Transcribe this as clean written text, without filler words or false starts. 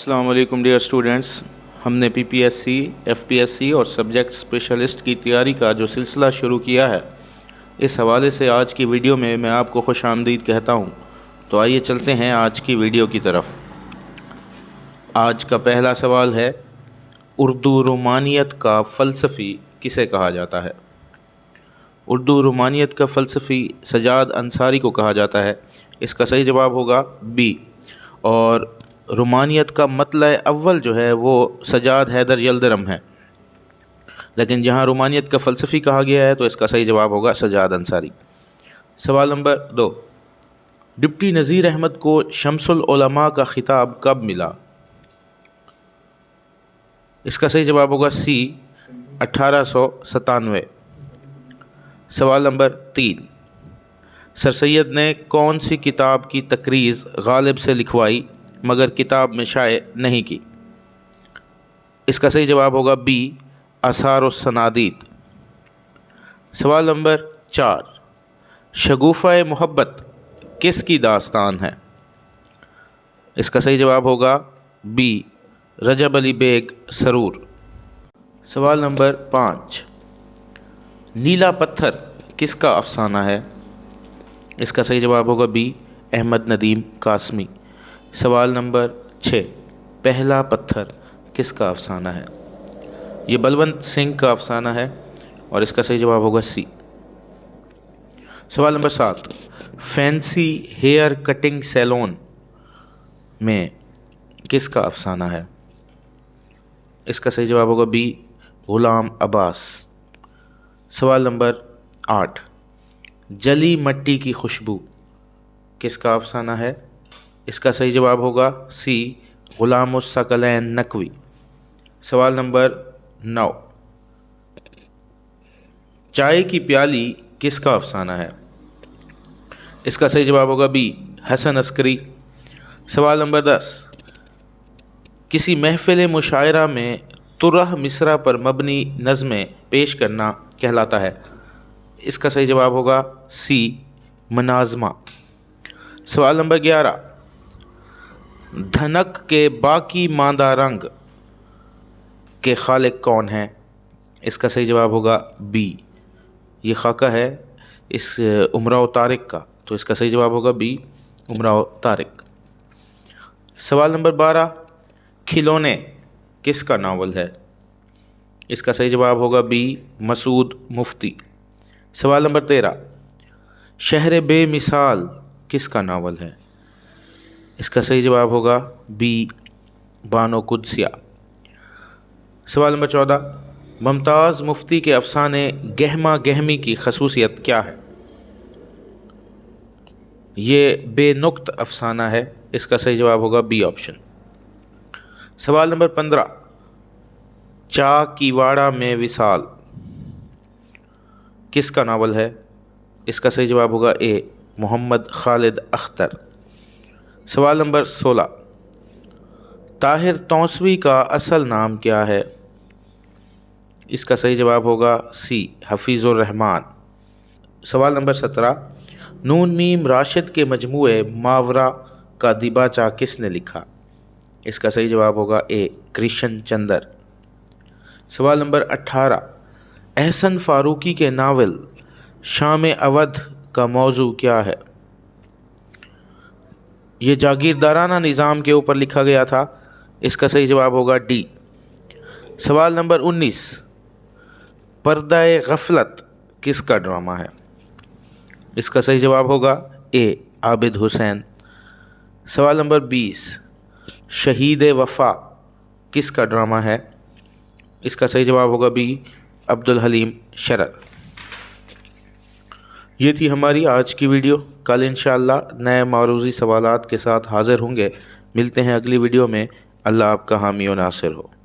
السلام علیکم dear students, ہم نے P P S C, F P S C اور سبجیکٹ اسپیشلسٹ کی تیاری کا جو سلسلہ شروع کیا ہے، اس حوالے سے آج کی ویڈیو میں آپ کو خوش آمدید کہتا ہوں۔ تو آئیے چلتے ہیں آج کی ویڈیو کی طرف۔ آج کا پہلا سوال ہے، اردو رومانیت کا فلسفی کسے کہا جاتا ہے؟ اردو رومانیت کا فلسفی سجاد انصاری کو کہا جاتا ہے۔ اس کا صحیح جواب ہوگا بی۔ اور رومانیت کا مطلع اول جو ہے وہ سجاد حیدر یلدرم ہے، لیکن جہاں رومانیت کا فلسفی کہا گیا ہے تو اس کا صحیح جواب ہوگا سجاد انصاری۔ سوال نمبر 2، ڈپٹی نذیر احمد کو شمس العلماء کا خطاب کب ملا؟ اس کا صحیح جواب ہوگا سی، 1897۔ سوال نمبر 3، سر سید نے کون سی کتاب کی تقریض غالب سے لکھوائی مگر کتاب میں شائع نہیں کی؟ اس کا صحیح جواب ہوگا بی، آثار الصنادید۔ سوال نمبر 4، شگوفہ محبت کس کی داستان ہے؟ اس کا صحیح جواب ہوگا بی، رجب علی بیگ سرور۔ سوال نمبر 5، نیلا پتھر کس کا افسانہ ہے؟ اس کا صحیح جواب ہوگا بی، احمد ندیم قاسمی۔ سوال نمبر 6، پہلا پتھر کس کا افسانہ ہے؟ یہ بلونت سنگھ کا افسانہ ہے اور اس کا صحیح جواب ہوگا سی۔ سوال نمبر 7، فینسی ہیئر کٹنگ سیلون میں کس کا افسانہ ہے؟ اس کا صحیح جواب ہوگا بی، غلام عباس۔ سوال نمبر 8، جلی مٹی کی خوشبو کس کا افسانہ ہے؟ اس کا صحیح جواب ہوگا سی، غلام الثقلین نقوی۔ سوال نمبر 9، چائے کی پیالی کس کا افسانہ ہے؟ اس کا صحیح جواب ہوگا بی، حسن عسکری۔ سوال نمبر 10، کسی محفل مشاعرہ میں طرح مصرع پر مبنی نظمیں پیش کرنا کہلاتا ہے؟ اس کا صحیح جواب ہوگا سی، مناظمہ۔ سوال نمبر 11، دھنک کے باقی ماندہ رنگ کے خالق کون ہیں؟ اس کا صحیح جواب ہوگا بی، یہ خاکہ ہے اس امراء طارق کا، تو اس کا صحیح جواب ہوگا بی، امراء طارق۔ سوال نمبر 12، کھلونے کس کا ناول ہے؟ اس کا صحیح جواب ہوگا بی، مسعود مفتی۔ سوال نمبر 13، شہر بے مثال کس کا ناول ہے؟ اس کا صحیح جواب ہوگا بی، بانو قدسیہ۔ سوال نمبر 14، ممتاز مفتی کے افسانے گہما گہمی کی خصوصیت کیا ہے؟ یہ بے نقط افسانہ ہے، اس کا صحیح جواب ہوگا بی آپشن۔ سوال نمبر 15، چاک واڑہ میں وصال کس کا ناول ہے؟ اس کا صحیح جواب ہوگا اے، محمد خالد اختر۔ سوال نمبر 16، طاہر توسوی کا اصل نام کیا ہے؟ اس کا صحیح جواب ہوگا سی، حفیظ الرحمن۔ سوال نمبر 17، نون میم راشد کے مجموعے ماورا کا دیباچہ کس نے لکھا؟ اس کا صحیح جواب ہوگا اے، کرشن چندر۔ سوال نمبر 18، احسن فاروقی کے ناول شام اودھ کا موضوع کیا ہے؟ یہ جاگیردارانہ نظام کے اوپر لکھا گیا تھا، اس کا صحیح جواب ہوگا ڈی۔ سوال نمبر 19، پردہ غفلت کس کا ڈرامہ ہے؟ اس کا صحیح جواب ہوگا اے، عابد حسین۔ سوال نمبر 20، شہید وفا کس کا ڈرامہ ہے؟ اس کا صحیح جواب ہوگا بی، عبدالحلیم شرر۔ یہ تھی ہماری آج کی ویڈیو۔ کل انشاءاللہ نئے معروضی سوالات کے ساتھ حاضر ہوں گے۔ ملتے ہیں اگلی ویڈیو میں۔ اللہ آپ کا حامی و ناصر ہو۔